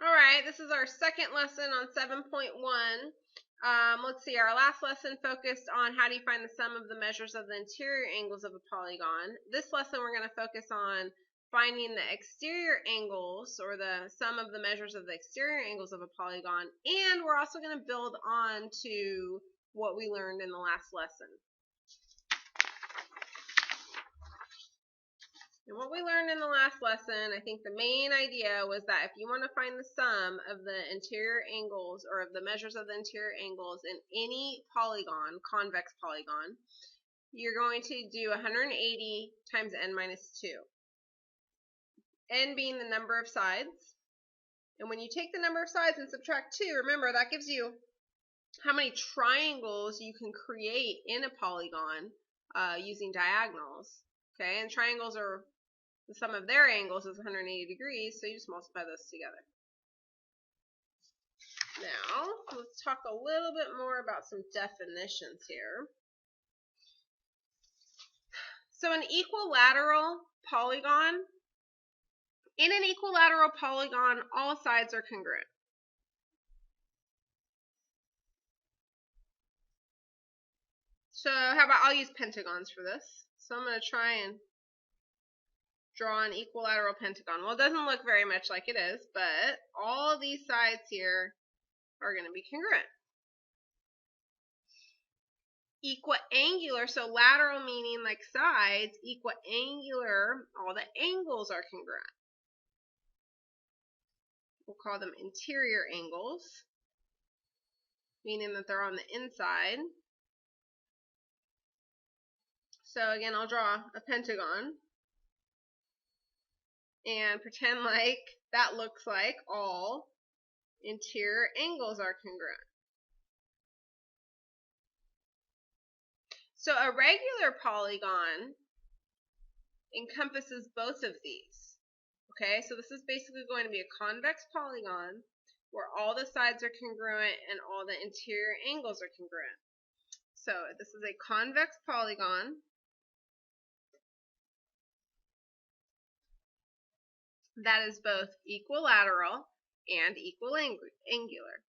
All right, this is our second lesson on 7.1. Let's see, our last lesson focused on how do you find the sum of the measures of the interior angles of a polygon. This lesson we're going to focus on finding the exterior angles, or the sum of the measures of the exterior angles of a polygon, and we're also going to build on to what we learned in the last lesson. And what we learned in the last lesson, I think the main idea was that if you want to find the sum of the interior angles, or of the measures of the interior angles in any polygon, convex polygon, you're going to do 180 times n minus 2. N being the number of sides. And when you take the number of sides and subtract 2, remember that gives you how many triangles you can create in a polygon using diagonals. Okay, and triangles are, the sum of their angles is 180 degrees, so you just multiply those together. Now, let's talk a little bit more about some definitions here. So an equilateral polygon, in an equilateral polygon, all sides are congruent. So how about, I'll use pentagons for this. So I'm going to try and draw an equilateral pentagon. Well, it doesn't look very much like it is, but all these sides here are going to be congruent. Equiangular, so lateral meaning like sides, equiangular, all the angles are congruent. We'll call them interior angles, meaning that they're on the inside. So again, I'll draw a pentagon and pretend like that looks like all interior angles are congruent. So a regular polygon encompasses both of these. Okay, so this is basically going to be a convex polygon where all the sides are congruent and all the interior angles are congruent. So this is a convex polygon that is both equilateral and equiangular.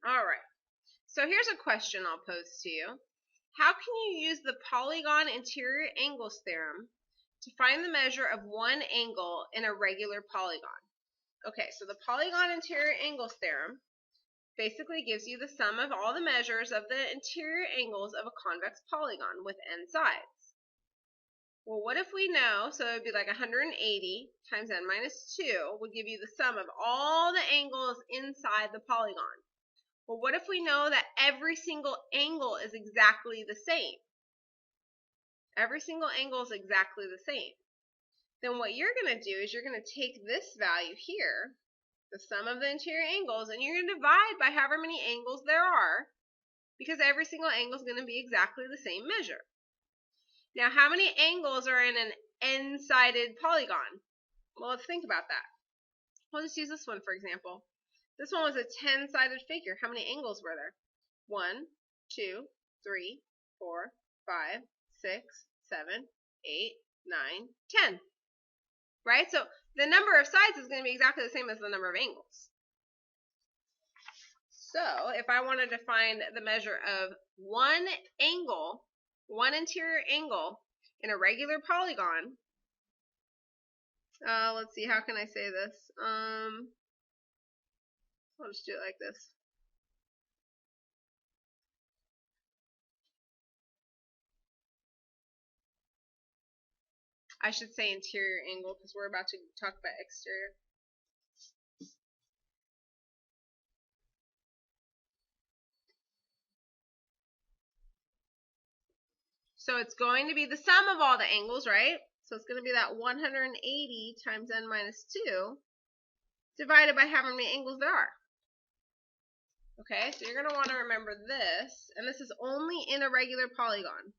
All right. So here's a question I'll pose to you. How can you use the polygon interior angles theorem to find the measure of one angle in a regular polygon? Okay, so the polygon interior angles theorem basically gives you the sum of all the measures of the interior angles of a convex polygon with n sides. Well, what if we know, so it would be like 180 times n minus 2 would give you the sum of all the angles inside the polygon. Well, what if we know that every single angle is exactly the same? Every single angle is exactly the same. Then what you're going to do is you're going to take this value here, the sum of the interior angles, and you're going to divide by however many angles there are, because every single angle is going to be exactly the same measure. Now, how many angles are in an n-sided polygon? Well, let's think about that. We'll just use this one, for example. This one was a 10-sided figure. How many angles were there? 1, 2, 3, 4, 5, 6, 7, 8, 9, 10. Right? So the number of sides is going to be exactly the same as the number of angles. So if I wanted to find the measure of one angle, one interior angle in a regular polygon, let's see, how can I say this? I'll just do it like this. I should say interior angle because we're about to talk about exterior. So it's going to be the sum of all the angles, right? So it's going to be that 180 times n minus 2 divided by however many angles there are. Okay, so you're going to want to remember this, and this is only in a regular polygon.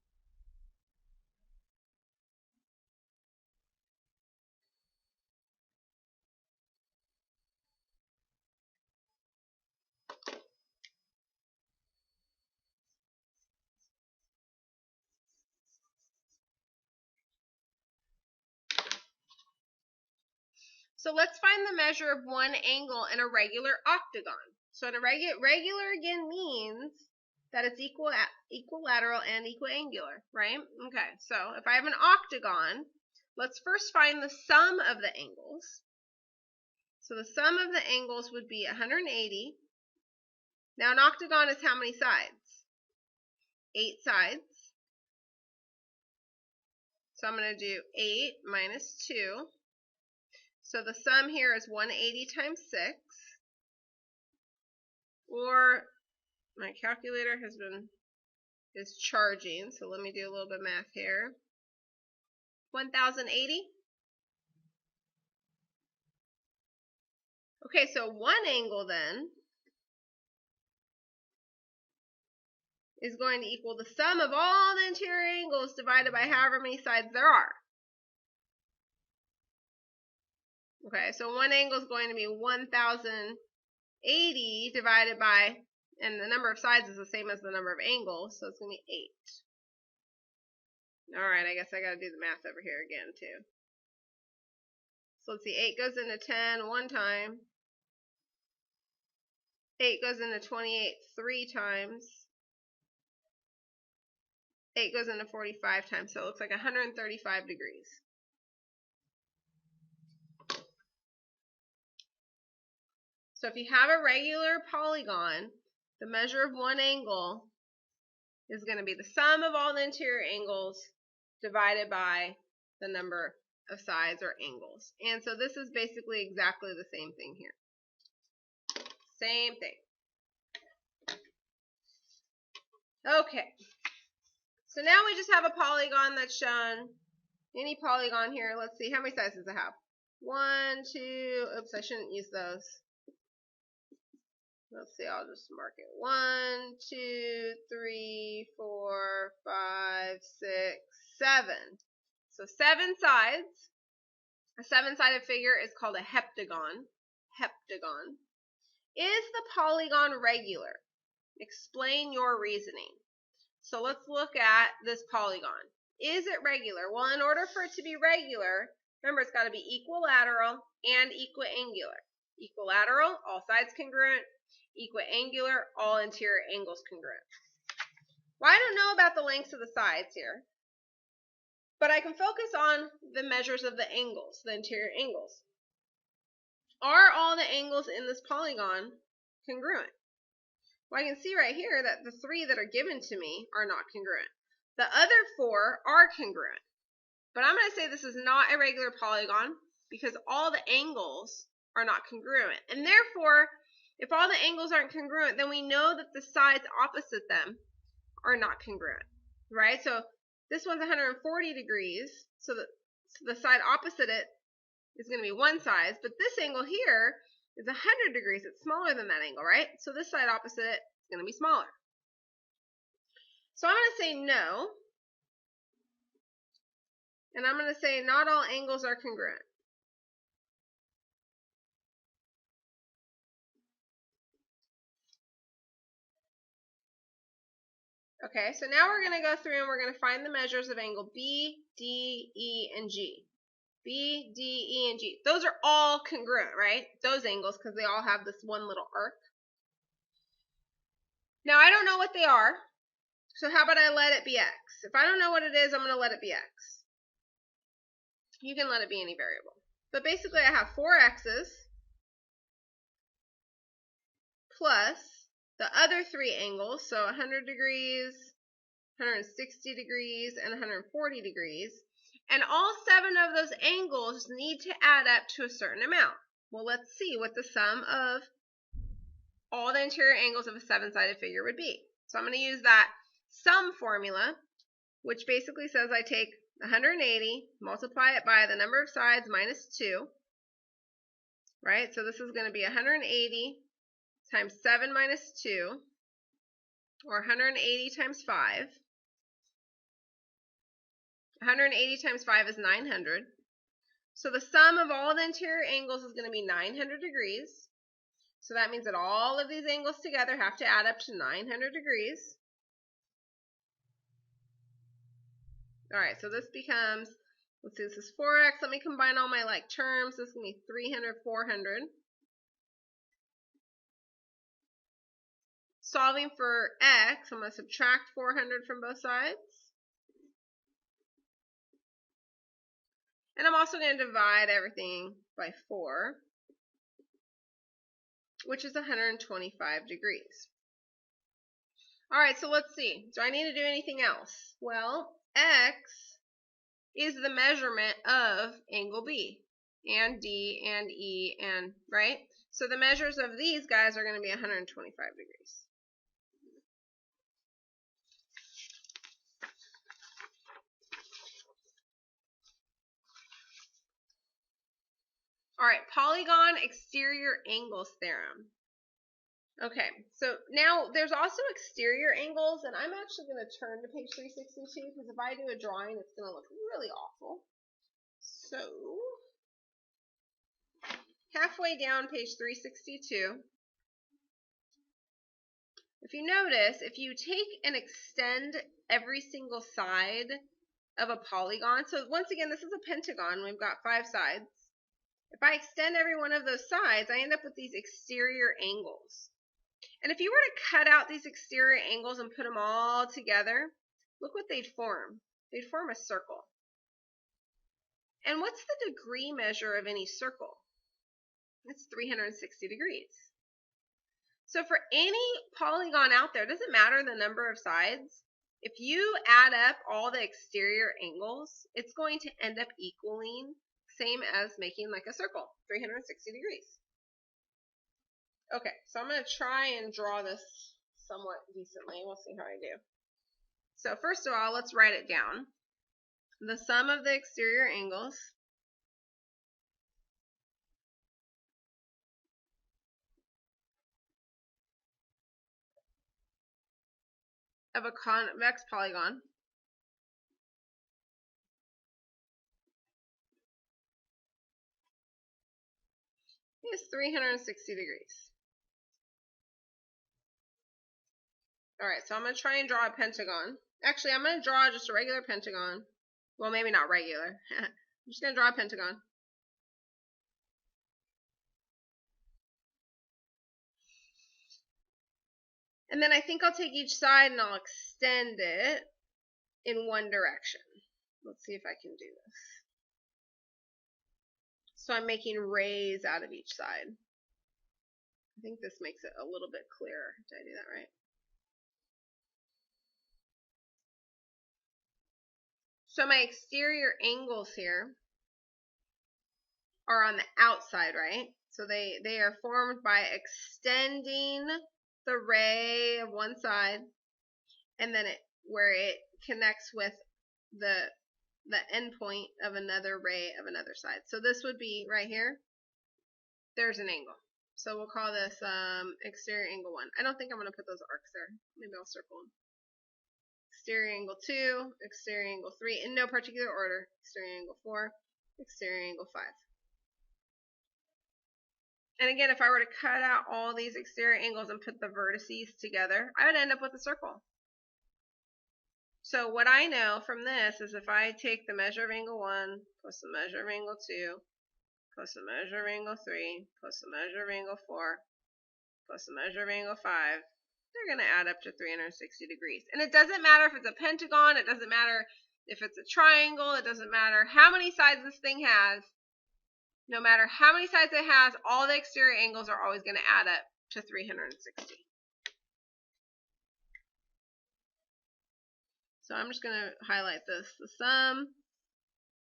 So let's find the measure of one angle in a regular octagon. So in a regular again means that it's equilateral and equiangular, right? Okay, so if I have an octagon, let's first find the sum of the angles. So the sum of the angles would be 180. Now an octagon is how many sides? 8 sides. So I'm going to do 8 minus 2. So the sum here is 180 times 6. Or my calculator is charging, so let me do a little bit of math here. 1080. Okay, so one angle then is going to equal the sum of all the interior angles divided by however many sides there are. Okay, so one angle is going to be 1080 divided by, and the number of sides is the same as the number of angles, so it's going to be 8. Alright, I guess I got to do the math over here again too. So let's see, 8 goes into 10 one time. 8 goes into 28 3 times. 8 goes into 45 times, so it looks like 135 degrees. So if you have a regular polygon, the measure of one angle is going to be the sum of all the interior angles divided by the number of sides or angles. And so this is basically exactly the same thing here. Same thing. Okay. So now we just have a polygon that's shown. Any polygon here. Let's see. How many sides does it have? 1, 2. Oops, I shouldn't use those. Let's see, I'll just mark it. 1, 2, 3, 4, 5, 6, 7. So 7 sides. A 7-sided figure is called a heptagon. Heptagon. Is the polygon regular? Explain your reasoning. So let's look at this polygon. Is it regular? Well, in order for it to be regular, remember it's got to be equilateral and equiangular. Equilateral, all sides congruent. Equiangular, all interior angles congruent. Well, I don't know about the lengths of the sides here, but I can focus on the measures of the angles, the interior angles. Are all the angles in this polygon congruent? Well, I can see right here that the 3 that are given to me are not congruent. The other 4 are congruent. But I'm going to say this is not a regular polygon because all the angles are not congruent. And therefore, if all the angles aren't congruent, then we know that the sides opposite them are not congruent, right? So this one's 140 degrees, so the side opposite it is going to be one size, but this angle here is 100 degrees. It's smaller than that angle, right? So this side opposite it is going to be smaller. So I'm going to say no, and I'm going to say not all angles are congruent. Okay, so now we're going to go through and we're going to find the measures of angle B, D, E, and G. B, D, E, and G. Those are all congruent, right? Those angles, because they all have this one little arc. Now, I don't know what they are, so how about I let it be X? If I don't know what it is, I'm going to let it be X. You can let it be any variable. But basically, I have 4 X's plus the other 3 angles, so 100 degrees, 160 degrees, and 140 degrees. And all 7 of those angles need to add up to a certain amount. Well, let's see what the sum of all the interior angles of a 7-sided figure would be. So I'm going to use that sum formula, which basically says I take 180, multiply it by the number of sides minus 2, right? So this is going to be 180 times 7 minus 2, or 180 times 5. 180 times 5 is 900. So the sum of all the interior angles is going to be 900 degrees. So that means that all of these angles together have to add up to 900 degrees. All right, so this becomes, let's see, this is 4x. Let me combine all my like terms. This is going to be 300, 400. Solving for x, I'm going to subtract 400 from both sides. And I'm also going to divide everything by 4, which is 125 degrees. All right, so let's see. Do I need to do anything else? Well, x is the measurement of angle B, and D, and E, and, right? So the measures of these guys are going to be 125 degrees. All right, polygon exterior angles theorem. Okay, so now there's also exterior angles, and I'm actually going to turn to page 362 because if I do a drawing, it's going to look really awful. So, halfway down page 362, if you notice, if you take and extend every single side of a polygon, so once again, this is a pentagon. We've got 5 sides. If I extend every one of those sides, I end up with these exterior angles. And if you were to cut out these exterior angles and put them all together, look what they'd form. They'd form a circle. And what's the degree measure of any circle? It's 360 degrees. So for any polygon out there, it doesn't matter the number of sides. If you add up all the exterior angles, it's going to end up equaling same as making like a circle, 360 degrees. Okay, so I'm going to try and draw this somewhat decently. We'll see how I do. So first of all, let's write it down. The sum of the exterior angles of a convex polygon is 360 degrees. All right, so I'm going to try and draw a pentagon. Actually, I'm going to draw just a regular pentagon. Well, maybe not regular. I'm just going to draw a pentagon. And then I think I'll take each side and I'll extend it in one direction. Let's see if I can do this. So I'm making rays out of each side. I think this makes it a little bit clearer. Did I do that right? So my exterior angles here are on the outside, right? So they are formed by extending the ray of one side, and then where it connects with the end point of another ray of another side. So this would be right here. There's an angle. So we'll call this exterior angle 1. I don't think I'm going to put those arcs there. Maybe I'll circle them. Exterior angle 2, exterior angle 3, in no particular order. Exterior angle 4, exterior angle 5. And again, if I were to cut out all these exterior angles and put the vertices together, I would end up with a circle. So what I know from this is if I take the measure of angle 1 plus the measure of angle 2 plus the measure of angle 3 plus the measure of angle 4 plus the measure of angle 5, they're going to add up to 360 degrees. And it doesn't matter if it's a pentagon, it doesn't matter if it's a triangle, it doesn't matter how many sides this thing has. No matter how many sides it has, all the exterior angles are always going to add up to 360. So I'm just going to highlight this. The sum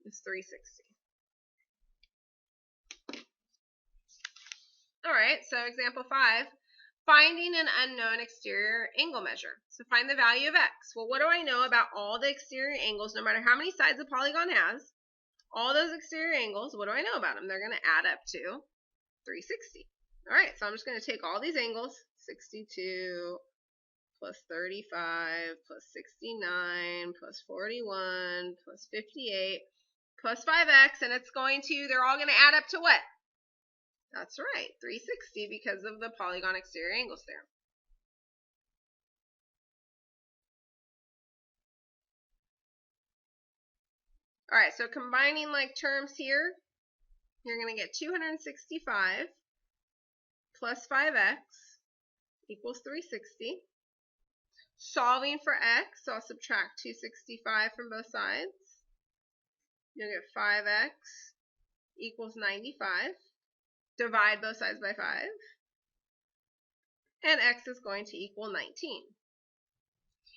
is 360. All right, so example 5, finding an unknown exterior angle measure. So find the value of x. Well, what do I know about all the exterior angles, no matter how many sides the polygon has? All those exterior angles, what do I know about them? They're going to add up to 360, All right, so I'm just going to take all these angles, 62 plus 35 plus 69 plus 41 plus 58 plus 5x, and it's going to, they're all going to add up to what? That's right, 360 because of the polygon exterior angles theorem. All right, so combining like terms here, you're going to get 265 plus 5x equals 360. Solving for x, so I'll subtract 265 from both sides. You'll get 5x equals 95. Divide both sides by 5. And x is going to equal 19.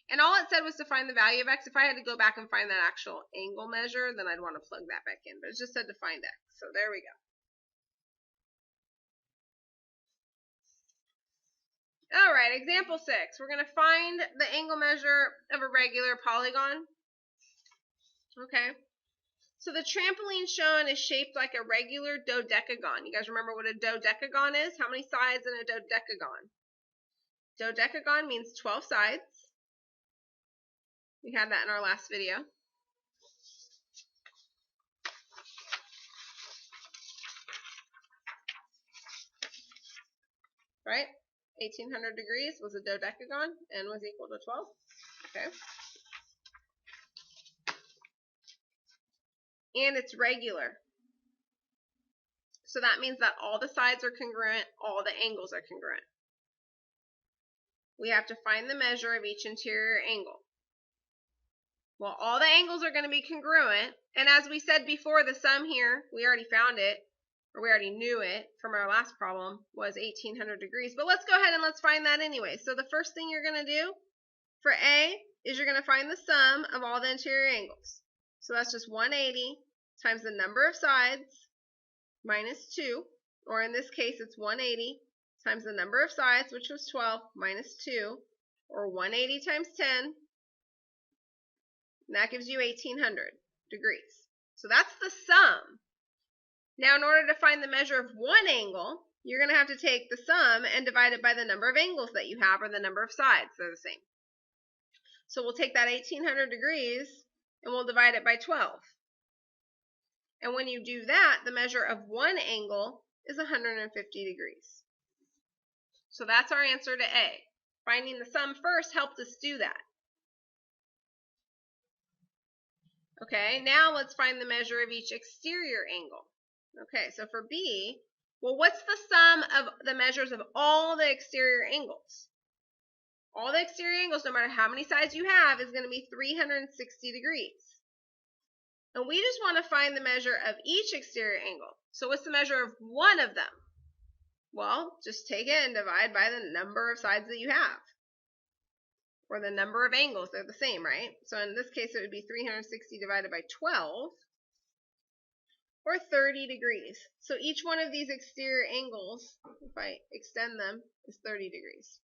And all it said was to find the value of x. If I had to go back and find that actual angle measure, then I'd want to plug that back in. But it just said to find x. So there we go. All right, example 6. We're going to find the angle measure of a regular polygon. Okay. So the trampoline shown is shaped like a regular dodecagon. You guys remember what a dodecagon is? How many sides in a dodecagon? Dodecagon means 12 sides. We had that in our last video. Right? 1800 degrees was a dodecagon and was equal to 12. Okay. And it's regular. So that means that all the sides are congruent, all the angles are congruent. We have to find the measure of each interior angle. Well, all the angles are going to be congruent, and as we said before, the sum here, we already found it, or we already knew it from our last problem, was 1800 degrees. But let's go ahead and let's find that anyway. So the first thing you're going to do for A is you're going to find the sum of all the interior angles. So that's just 180 times the number of sides minus 2, or in this case it's 180 times the number of sides, which was 12, minus 2, or 180 times 10, and that gives you 1800 degrees. So that's the sum. Now, in order to find the measure of one angle, you're going to have to take the sum and divide it by the number of angles that you have, or the number of sides. They're the same. So we'll take that 1800 degrees and we'll divide it by 12. And when you do that, the measure of one angle is 150 degrees. So that's our answer to A. Finding the sum first helped us do that. Okay, now let's find the measure of each exterior angle. Okay, so for B, well, what's the sum of the measures of all the exterior angles? All the exterior angles, no matter how many sides you have, is going to be 360 degrees. And we just want to find the measure of each exterior angle. So what's the measure of one of them? Well, just take it and divide by the number of sides that you have. Or the number of angles, they're the same, right? So in this case, it would be 360 divided by 12, or 30 degrees. So each one of these exterior angles, if I extend them, is 30 degrees.